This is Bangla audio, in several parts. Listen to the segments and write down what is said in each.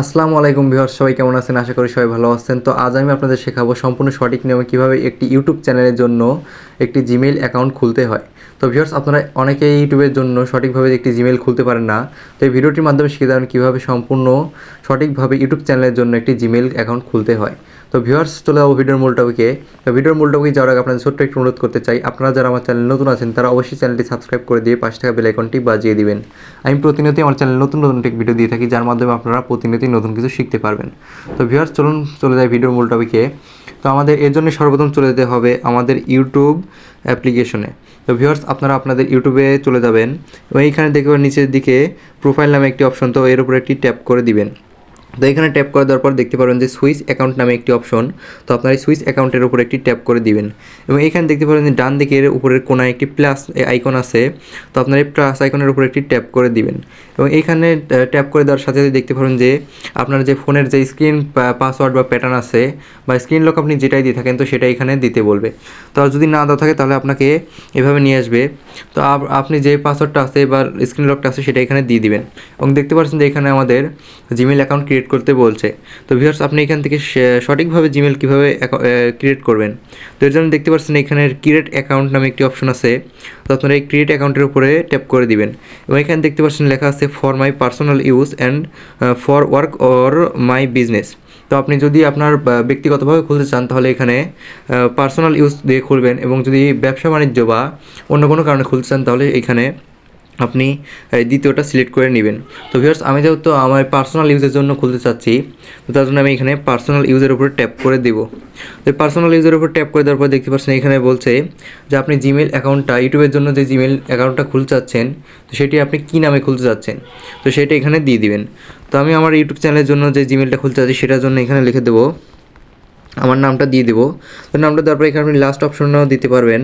আসসালামু আলাইকুম ভিউয়ার্স, সবাই কেমন আছেন? আশা করি সবাই ভালো আছেন। তো আজ আমি আপনাদের শেখাবো সম্পূর্ণ সঠিক নিয়মে কীভাবে একটি ইউটিউব চ্যানেলের জন্য একটি জিমেইল অ্যাকাউন্ট খুলতে হয়। তো ভিউয়ার্স, আপনারা অনেকেই ইউটিউবের জন্য সঠিকভাবে একটি জিমেইল খুলতে পারেন না। তো এই ভিডিওটির মাধ্যমে শিখে যাবেন কীভাবে সম্পূর্ণ সঠিকভাবে ইউটিউব চ্যানেলের জন্য একটি জিমেইল অ্যাকাউন্ট খুলতে হয়। তো ভিউয়ার্স, চলে যাবো ভিডিওর মূল টপিকে। তো ভিডিওর মূল টপিকে যাওয়ার আগে আপনাদের ছোট্ট একটু অনুরোধ করতে চাই, আপনারা যারা আমার চ্যানেল নতুন আছেন তারা অবশ্যই চ্যানেলটি সাবস্ক্রাইব করে দিয়ে পাশে থাকা বেল আইকনটি বাজিয়ে দিবেন। আমি প্রতিনিয়তই আমার চ্যানেলে নতুন নতুন টেক ভিডিও দিয়ে থাকি, যার মাধ্যমে আপনারা প্রতিনিয়তই নতুন কিছু শিখতে পারবেন। তো ভিউয়ার্স, চলে যাই ভিডিওর মূল টপিকে। তো আমাদের এর জন্য সর্বপ্রথম চলে যেতে হবে আমাদের ইউটিউব অ্যাপ্লিকেশনে। তো ভিউয়ার্স, আপনারা আপনাদের ইউটিউবে চলে যাবেন এবং এইখানে দেখবেন নিচের দিকে প্রোফাইল নামে একটি অপশন, তো এর উপর একটি ট্যাপ করে দিবেন। তো এখানে ট্যাপ করে দেওয়ার পর দেখতে পারবেন যে সুইচ অ্যাকাউন্ট নামে একটি অপশন, তো আপনার এই সুইচ অ্যাকাউন্টের উপর একটি ট্যাপ করে দিবেন এবং এখানে দেখতে পারবেন যে ডান দিকের উপরের কোনায় একটি প্লাস আইকন আছে, তো আপনার এই প্লাস আইকনের উপর একটি ট্যাপ করে দিবেন এবং এইখানে ট্যাপ করে দেওয়ার সাথে সাথে দেখতে পারবেন যে আপনার যে ফোনের যে স্ক্রিন পাসওয়ার্ড বা প্যাটার্ন আছে বা স্ক্রিন লক আপনি যেটাই দিয়ে থাকেন, তো সেটা এখানে দিতে বলবে। তো যদি না দেওয়া থাকে তাহলে আপনাকে এভাবে নিয়ে আসবে। তো আপনি যে পাসওয়ার্ডটা আছে বা স্ক্রিন লকটা আছে সেটা এখানে দিয়ে দিবেন এবং দেখতে পাচ্ছেন যে এখানে আমাদের জিমেইল অ্যাকাউন্ট ক্রিয়েট করতে বলছে। তো ভিউয়ার্স, আপনি এখান থেকে সঠিকভাবে জিমেইল কীভাবে ক্রিয়েট করবেন, তো এর জন্য দেখতে পাচ্ছেন এখানে ক্রিয়েট অ্যাকাউন্ট নামে একটি অপশন আছে, তো আপনারা এই ক্রিয়েট অ্যাকাউন্টের উপরে ট্যাপ করে দিবেন এবং এখানে দেখতে পাচ্ছেন লেখা আছে for my personal use and for work or my business. তো আপনি যদি আপনার ব্যক্তিগতভাবে খুলতে চান তাহলে এখানে পার্সোনাল ইউজ দিয়ে খুলবেন এবং যদি ব্যবসা বাণিজ্য বা অন্য কোনো কারণে খুলতে চান তাহলে এখানে আপনি দ্বিতীয়টা সিলেক্ট করে নেবেন। তো ভিউয়ার্স, আমি যেহেতু আমার পার্সোনাল ইউজের জন্য খুলতে চাচ্ছি, তো তার জন্য আমি এখানে পার্সোনাল ইউজের উপরে ট্যাপ করে দেবো। তো পার্সোনাল ইউজের উপর ট্যাপ করে দেওয়ার পর দেখতে পাচ্ছেন এখানে বলছে যে আপনি জিমেইল অ্যাকাউন্টটা ইউটিউবের জন্য যে জিমেইল অ্যাকাউন্টটা খুলতে চাচ্ছেন, তো সেটি আপনি কী নামে খুলতে চাচ্ছেন, তো সেটা এখানে দিয়ে দিবেন। তো আমি আমার ইউটিউব চ্যানেলের জন্য যে জিমেইলটা খুলতে চাচ্ছি সেটার জন্য এখানে লিখে দেবো, আমার নামটা দিয়ে দেবো। তো নামটা দেওয়ার পর এখানে আপনি লাস্ট অপশনও দিতে পারবেন,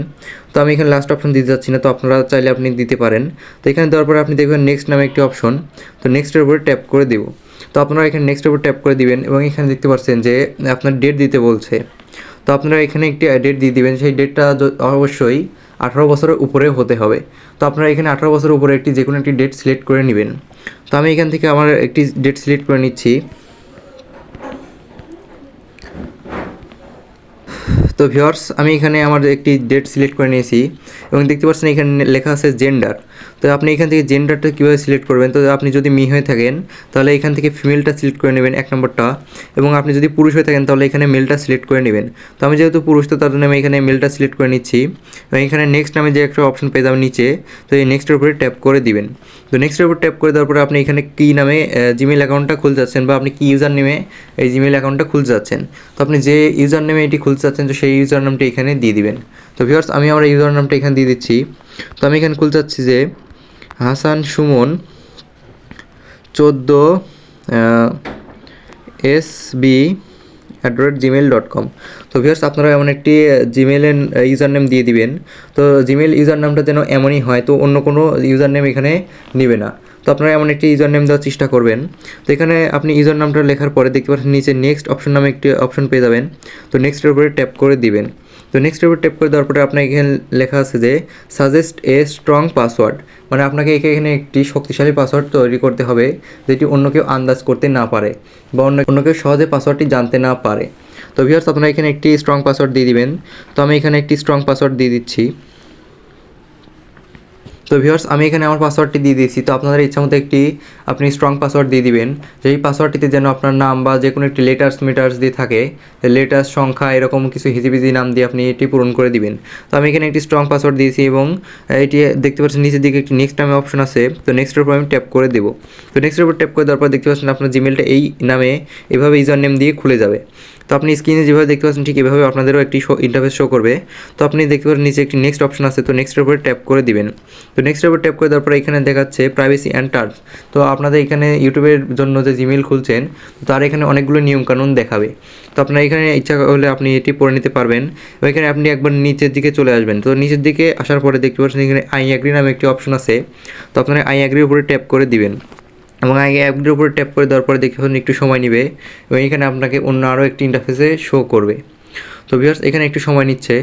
তো আমি এখানে লাস্ট অপশন দিতে যাচ্ছি না, তো আপনারা চাইলে আপনি দিতে পারেন। তো এখানে দেওয়ার পরে আপনি দেখবেন নেক্সট নামে একটি অপশন, তো নেক্সটের উপরে ট্যাপ করে দেবো। তো আপনারা এখানে নেক্সটের উপর ট্যাপ করে দিবেন এবং এখানে দেখতে পাচ্ছেন যে আপনার ডেট দিতে বলছে, তো আপনারা এখানে একটি ডেট দিয়ে দিবেন। সেই ডেটটা অবশ্যই 18 বছরের উপরে হতে হবে। তো আপনারা এখানে 18 বছরের উপরে একটি যে কোনো একটি ডেট সিলেক্ট করে নেবেন। তো আমি এখান থেকে আমার একটি ডেট সিলেক্ট করে নিচ্ছি। তো ভিউয়ার্স, আমি এখানে আমার একটি ডেট সিলেক্ট করে নিয়েছি এবং দেখতে পাচ্ছেন এখানে লেখা আছে জেন্ডার। তো আপনি এখান থেকে জেন্ডারটা কীভাবে সিলেক্ট করবেন, তো আপনি যদি মেয়ে হয়ে থাকেন তাহলে এখান থেকে ফিমেলটা সিলেক্ট করে নেবেন 1 নম্বরটা, এবং আপনি যদি পুরুষ হয়ে থাকেন তাহলে এখানে মেলটা সিলেক্ট করে নেবেন। তো আমি যেহেতু পুরুষ, তো তার জন্য আমি এখানে মেলটা সিলেক্ট করে নিচ্ছি এবং এখানে নেক্সট নামে যে একটা অপশন পেয়ে যাবেন নিচে, তো এই নেক্সটের উপরে ট্যাপ করে দিবেন। তো নেক্সটের উপর ট্যাপ করে দেওয়ার পরে আপনি এখানে কী নামে জিমেইল অ্যাকাউন্টটা খুলতে যাচ্ছেন বা আপনি কী ইউজার নেমে এই জিমেইল অ্যাকাউন্টটা খুলতে যাচ্ছেন, তো আপনি যে ইউজার নেমে এটি খুলতে যাচ্ছেন তো সেই ইউজার নামটি এখানে দিয়ে দিবেন। তো ভিউয়ার্স, আমি আমার ইউজার নামটা এখানে দিয়ে দিচ্ছি। তো আমি এখানে খুলতে যাচ্ছি যে হাসান সুমন 14 SB@gmail.com। তো ভিউয়ার্স, আপনারা এমন একটি জিমেইলের ইউজার নেম দিয়ে দিবেন, তো জিমেইল ইউজার নামটা যেন এমনই হয়, তো অন্য কোনো ইউজার নেম এখানে নেবে না। তো আপনারা এমন একটি ইউজার নেম দেওয়ার চেষ্টা করবেন। তো এখানে আপনি ইউজার নামটা লেখার পরে দেখতে পাচ্ছেন নিচে নেক্সট অপশন নামে একটি অপশন পেয়ে যাবেন, তো নেক্সটের উপরে ট্যাপ করে দিবেন। তো নেক্সটের উপর ট্যাপ করে দেওয়ার পরে আপনার এখানে লেখা আছে যে সাজেস্ট এ স্ট্রং পাসওয়ার্ড, মানে আপনাকে এখানে একটি শক্তিশালী পাসওয়ার্ড তৈরি করতে হবে যেটি অন্য কেউ আন্দাজ করতে না পারে বা অন্য কেউ সহজে পাসওয়ার্ডটি জানতে না পারে। তো ভিউয়ার্স, আপনারা এখানে একটি স্ট্রং পাসওয়ার্ড দিয়ে দিবেন। তো আমি এখানে একটি স্ট্রং পাসওয়ার্ড দিয়ে দিচ্ছি। তো ভিউয়ার্স, আমি এখানে আমার পাসওয়ার্ডটি দিয়ে দিয়েছি। তো আপনাদের ইচ্ছামতো একটি আপনি স্ট্রং পাসওয়ার্ড দিয়ে দিবেন, যেই পাসওয়ার্ডটিতে যেন আপনার নাম বা যে কোনো একটি লেটার্স দিয়ে থাকে, লেটার্স সংখ্যা এরকম কিছু হিজিবিজি নাম দিয়ে আপনি এটি পূরণ করে দিবেন। তো আমি এখানে একটি স্ট্রং পাসওয়ার্ড দিয়েছি এবং এটি দেখতে পাচ্ছেন নিচের দিকে একটি নেক্সট নামে অপশন আছে, তো নেক্সটের উপর আমি ট্যাপ করে দেবো। তো নেক্সটের উপর ট্যাপ করে দেওয়ার পর দেখতে পাচ্ছেন আপনার জিমেলটা এই নামে এভাবে ইউজার নেম দিয়ে খুলে যাবে। তো আপনি স্ক্রিনে যেভাবে দেখতে পাচ্ছেন ঠিক এভাবে আপনাদেরও একটি ইন্টারফেস শো করবে। তো আপনি দেখতে পাচ্ছেন নিচে একটি নেক্সট অপশন আছে, তো নেক্সটের উপরে ট্যাপ করে দিবেন। তো নেক্সটের উপর ট্যাপ করে দেওয়ার পরে এখানে দেখাচ্ছে প্রাইভেসি অ্যান্ড টার্মস। তো আপনাদের এখানে ইউটিউবের জন্য যে জিমেইল খুলছেন তার এখানে অনেকগুলো নিয়মকানুন দেখাবে। তো আপনার এখানে ইচ্ছা হলে আপনি এটি পড়ে নিতে পারবেন এবং এখানে আপনি একবার নিচের দিকে চলে আসবেন। তো নিচের দিকে আসার পরে দেখতে পাচ্ছেন এখানে আই অ্যাগ্রি নামে একটি অপশন আছে, তো আপনারা আই অ্যাগ্রির উপরে ট্যাপ করে দিবেন এবং আই অ্যাগ্রির উপরে ট্যাপ করে দেওয়ার পরে দেখতে পাচ্ছেন একটু সময় নেবে এবং এখানে আপনাকে অন্য আরও একটি ইন্টারফেসে শো করবে। তো ভিউয়ার্স, এখানে একটু সময় নিচ্ছে।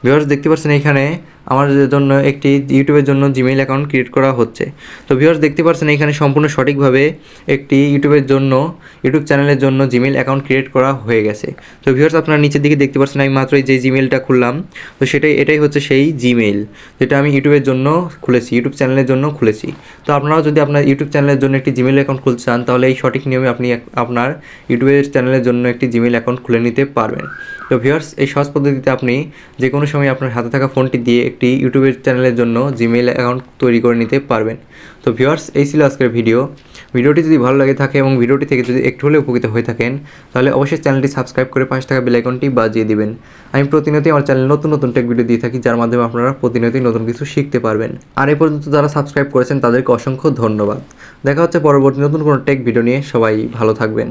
ভিউয়ার্স, দেখতে পাচ্ছেন এখানে আমার জন্য একটি ইউটিউবের জন্য জিমেইল অ্যাকাউন্ট ক্রিয়েট করা হচ্ছে। তো ভিউয়ার্স দেখতে পাচ্ছেন এখানে সম্পূর্ণ সঠিকভাবে একটি ইউটিউব চ্যানেলের জন্য জিমেইল অ্যাকাউন্ট ক্রিয়েট করা হয়ে গেছে। তো ভিউয়ার্স আপনারা নিচের দিকে দেখতে পাচ্ছেন আমি মাত্রই যে জিমেইলটা খুললাম, তো এটাই হচ্ছে সেই জিমেইল যেটা আমি ইউটিউবের জন্য খুলেছি, ইউটিউব চ্যানেলের জন্য খুলেছি। তো আপনারাও যদি আপনার ইউটিউব চ্যানেলের জন্য একটি জিমেইল অ্যাকাউন্ট খুলতে চান তাহলে এই সঠিক নিয়মে আপনি আপনার ইউটিউবের চ্যানেলের জন্য একটি জিমেইল অ্যাকাউন্ট খুলে নিতে পারবেন। তো ভিউয়ার্স এই সহজ পদ্ধতিতে আপনি যে কোনো সময় আপনার হাতে থাকা ফোনটি দিয়ে একটি ইউটিউবের চ্যানেলের জন্য জিমেইল অ্যাকাউন্ট তৈরি করে নিতে পারবেন। তো ভিউয়ার্স এই ছিল আজকের ভিডিওটি যদি ভালো লাগে থাকে এবং ভিডিওটি থেকে যদি একটু হলেও উপকৃত হয়ে থাকেন তাহলে অবশ্যই চ্যানেলটি সাবস্ক্রাইব করে পাশে থাকা বেল আইকনটি বাজিয়ে দিবেন। আমি প্রতিনিয়তই আমার চ্যানেলে নতুন নতুন টেক ভিডিও দিয়ে থাকি যার মাধ্যমে আপনারা প্রতিনিয়তই নতুন কিছু শিখতে পারবেন। আর এই পর্যন্ত যারা সাবস্ক্রাইব করেছেন তাদেরকে অসংখ্য ধন্যবাদ। দেখা হচ্ছে পরবর্তী নতুন কোনো টেক ভিডিও নিয়ে। সবাই ভালো থাকবেন।